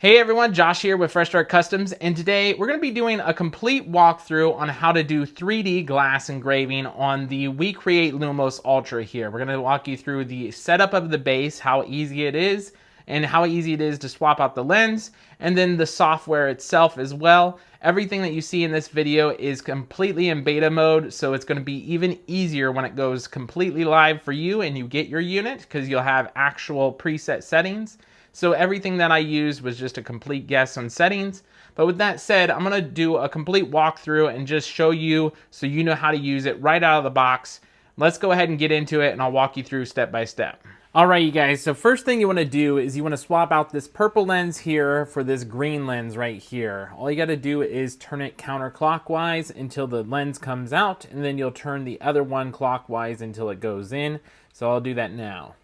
Hey everyone, Josh here with Fresh Start Customs, and today we're going to be doing a complete walkthrough on how to do 3D glass engraving on the WeCreat Lumos Ultra here. We're going to walk you through the setup of the base, how easy it is, and how easy it is to swap out the lens, and then the software itself as well. Everything that you see in this video is completely in beta mode, so it's going to be even easier when it goes completely live for you and you get your unit, because you'll have actual preset settings. So everything that I used was just a complete guess on settings. But with that said, I'm going to do a complete walkthrough and just show you so you know how to use it right out of the box. Let's go ahead and get into it, and I'll walk you through step by step. All right, you guys, so first thing you want to do is you want to swap out this purple lens here for this green lens right here. All you got to do is turn it counterclockwise until the lens comes out, and then you'll turn the other one clockwise until it goes in. So I'll do that now.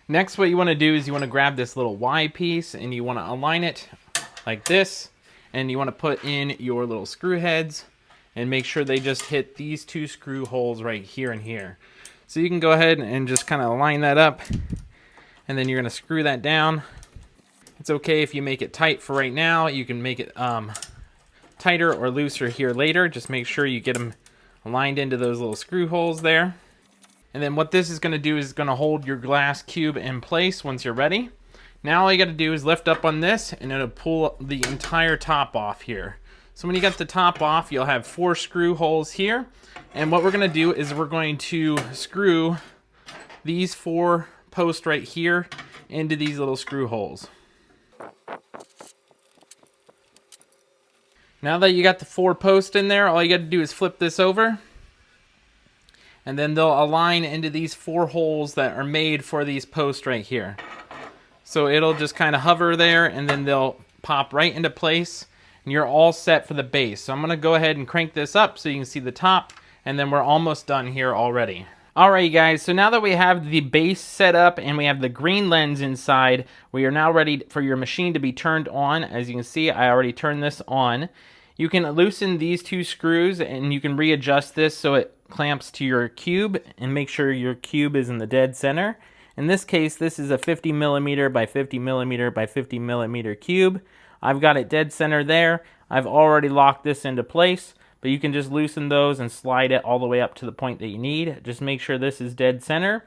Next, what you want to do is you want to grab this little Y piece and you want to align it like this, and you want to put in your little screw heads and make sure they just hit these two screw holes right here and here. So you can go ahead and just kind of line that up, and then you're going to screw that down. It's okay if you make it tight for right now. You can make it tighter or looser here later. Just make sure you get them aligned into those little screw holes there. And then what this is going to do is going to hold your glass cube in place once you're ready. Now all you got to do is lift up on this, and it'll pull the entire top off here. So when you get the top off, you'll have 4 screw holes here. And what we're going to do is we're going to screw these 4 posts right here into these little screw holes. Now that you got the 4 posts in there, all you got to do is flip this over, and then they'll align into these 4 holes that are made for these posts right here. So it'll just kind of hover there, and then they'll pop right into place, and you're all set for the base. So I'm going to go ahead and crank this up so you can see the top, and then we're almost done here already. Alright guys, so now that we have the base set up and we have the green lens inside, we are now ready for your machine to be turned on. As you can see, I already turned this on. You can loosen these 2 screws, and you can readjust this so it clamps to your cube, and make sure your cube is in the dead center. In this case, this is a 50 millimeter by 50 millimeter by 50 millimeter cube. I've got it dead center there. I've already locked this into place, but you can just loosen those and slide it all the way up to the point that you need. Just make sure this is dead center.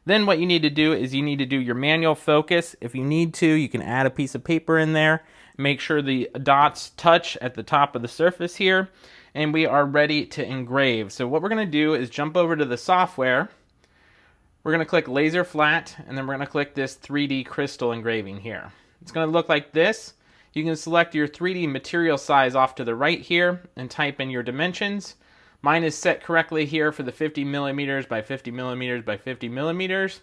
Then what you need to do is you need to do your manual focus. If you need to, you can add a piece of paper in there. Make sure the dots touch at the top of the surface here, and we are ready to engrave. So what we're going to do is jump over to the software. We're going to click laser flat, and then we're going to click this 3D crystal engraving here. It's going to look like this. You can select your 3D material size off to the right here and type in your dimensions. Mine is set correctly here for the 50 millimeters by 50 millimeters by 50 millimeters.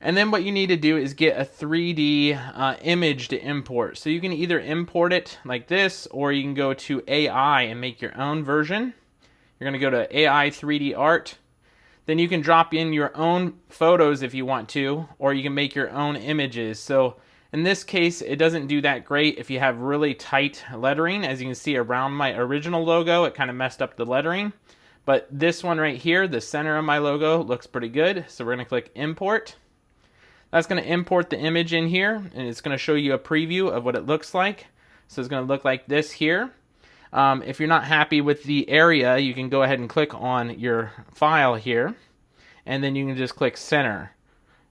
And then what you need to do is get a 3D image to import. So you can either import it like this, or you can go to AI and make your own version. You're going to go to AI 3D Art. Then you can drop in your own photos if you want to, or you can make your own images. So in this case, it doesn't do that great if you have really tight lettering. As you can see around my original logo, it kind of messed up the lettering. But this one right here, the center of my logo, looks pretty good. So we're going to click Import. That's going to import the image in here, and it's going to show you a preview of what it looks like. So it's going to look like this here. If you're not happy with the area, you can go ahead and click on your file here, and then you can just click center.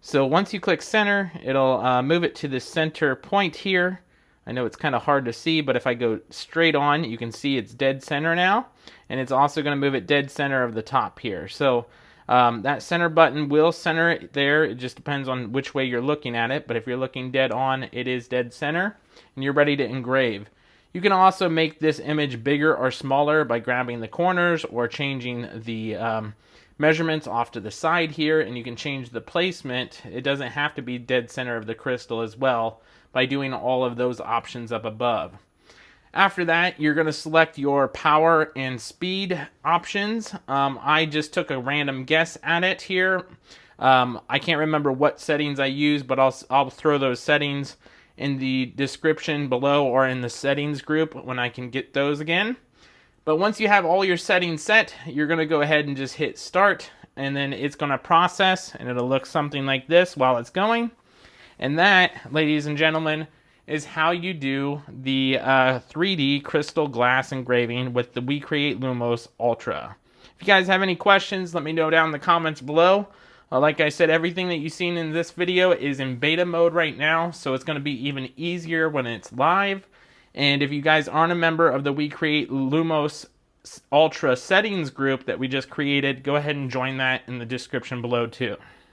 So once you click center, it'll move it to the center point here. I know it's kind of hard to see, but if I go straight on, you can see it's dead center now, and it's also going to move it dead center of the top here. So that center button will center it there. It just depends on which way you're looking at it, but if you're looking dead on, it is dead center, and you're ready to engrave. You can also make this image bigger or smaller by grabbing the corners or changing the measurements off to the side here, and you can change the placement. It doesn't have to be dead center of the crystal as well by doing all of those options up above. After that, you're going to select your power and speed options. I just took a random guess at it here. I can't remember what settings I used, but I'll throw those settings in the description below or in the settings group when I can get those again. But once you have all your settings set, you're going to go ahead and just hit start, and then it's going to process, and it'll look something like this while it's going. And that, ladies and gentlemen, is how you do the 3D crystal glass engraving with the WeCreat Lumos Ultra. If you guys have any questions, let me know down in the comments below. Like I said, everything that you've seen in this video is in beta mode right now, so it's going to be even easier when it's live. And if you guys aren't a member of the WeCreat Lumos Ultra settings group that we just created, go ahead and join that in the description below too.